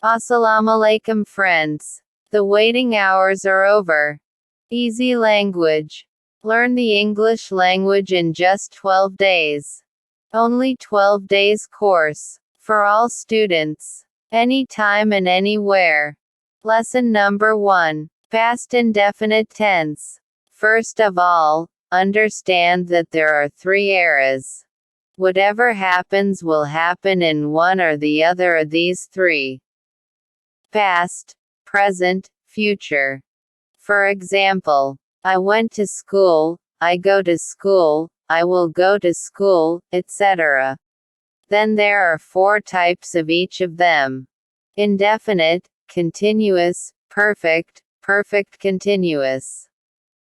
Assalamu alaikum friends. The waiting hours are over. Easy language. Learn the English language in just 12 days. Only 12 days course. For all students. Anytime and anywhere. Lesson number 1. Past indefinite tense. First of all, understand that there are 3 eras. Whatever happens will happen in one or the other of these 3. Past, present, future. For example, I went to school, I go to school, I will go to school, etc. Then there are 4 types of each of them. Indefinite, continuous, perfect, perfect continuous.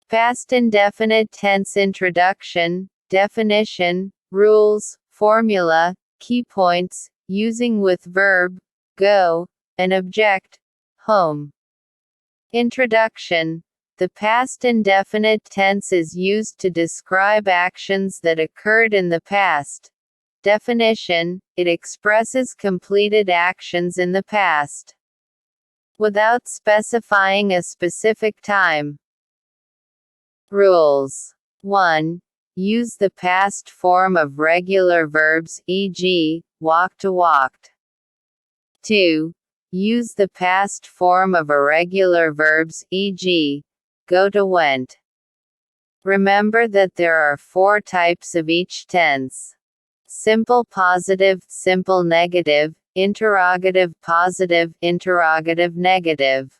Past indefinite tense introduction, definition, rules, formula, key points, using with verb, go, and object, home. Introduction. The past indefinite tense is used to describe actions that occurred in the past. Definition. It expresses completed actions in the past, without specifying a specific time. Rules. 1. Use the past form of regular verbs, e.g., walked to walked. 2. Use the past form of irregular verbs, e.g., go to went. Remember that there are 4 types of each tense. Simple positive, simple negative, interrogative positive, interrogative negative.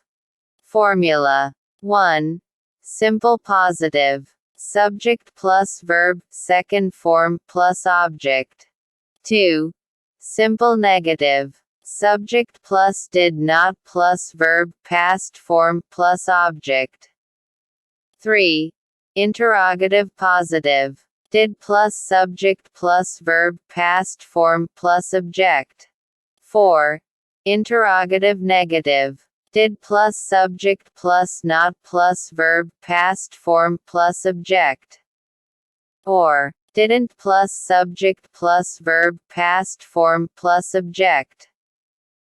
Formula. 1. Simple positive. Subject plus verb, second form plus object. 2. Simple negative. Subject plus did not plus verb, past form plus object. 3. Interrogative positive. Did plus subject plus verb, past form plus object. 4. Interrogative negative. Did plus subject plus not plus verb, past form plus object. Or, didn't plus subject plus verb, past form plus object.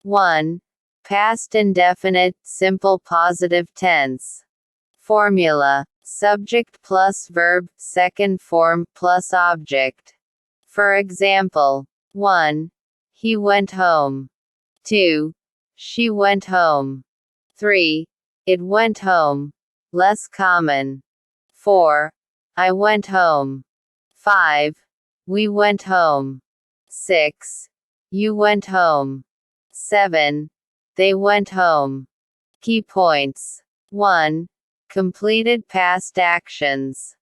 1. Past indefinite, simple positive tense. Formula. Subject plus verb, second form plus object. For example, 1. He went home. 2. She went home. 3. It went home. Less common. 4. I went home. 5. We went home. 6. You went home. 7. They went home. Key points. 1. Completed past actions.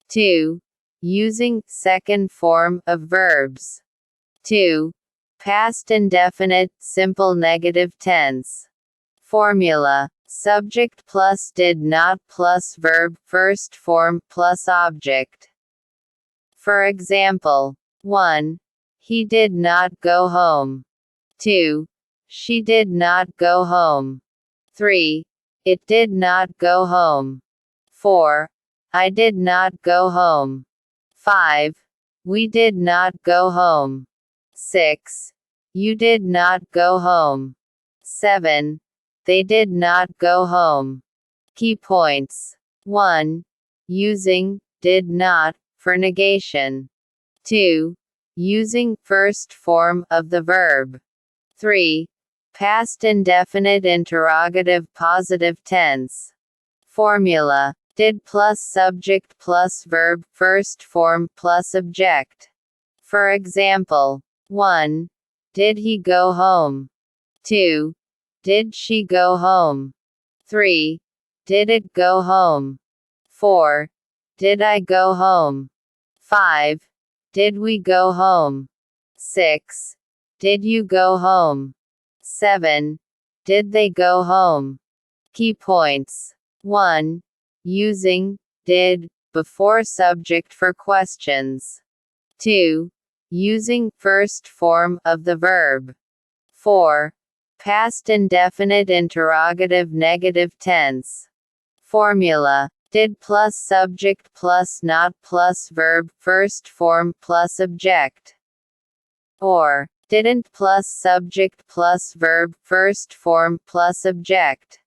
2. Using second form of verbs. 2. Past indefinite, simple negative tense. Formula. Subject plus did not plus verb, first form plus object. For example, 1. He did not go home. 2. She did not go home. 3. It did not go home. 4. I did not go home. 5. We did not go home. 6. You did not go home. 7. They did not go home. Key points. 1. Using did not for negation. 2. Using first form of the verb. 3. Past indefinite interrogative positive tense. Formula. Did plus subject plus verb, first form plus object. For example, 1. Did he go home? 2. Did she go home? 3. Did it go home? 4. Did I go home? 5. Did we go home? 6. Did you go home? 7. Did they go home? Key points. 1. Using did before subject for questions. 2. Using first form of the verb. 4. Past indefinite interrogative negative tense. Formula. Did plus subject plus not plus verb, first form plus object. Or, Didn't plus subject plus verb, first form plus object.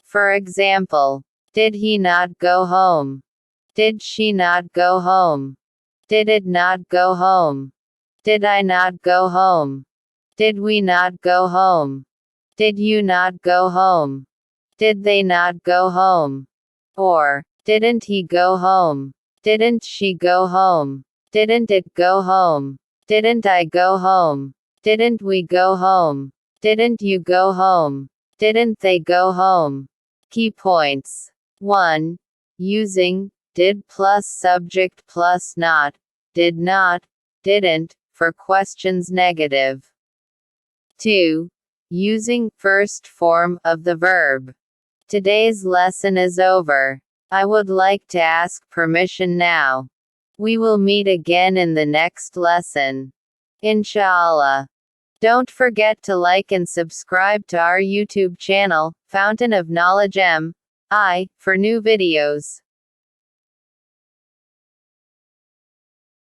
For example, did he not go home? Did she not go home? Did it not go home? Did I not go home? Did we not go home? Did you not go home? Did they not go home? Or, didn't he go home? Didn't she go home? Didn't it go home? Didn't I go home? Didn't we go home? Didn't you go home? Didn't they go home? Key points. 1. Using did plus subject plus not, did not, didn't, for questions negative. 2. Using first form of the verb. Today's lesson is over. I would like to ask permission now. We will meet again in the next lesson. Insha Allah. Don't forget to like and subscribe to our YouTube channel, Fountain of Knowledge M.I., for new videos.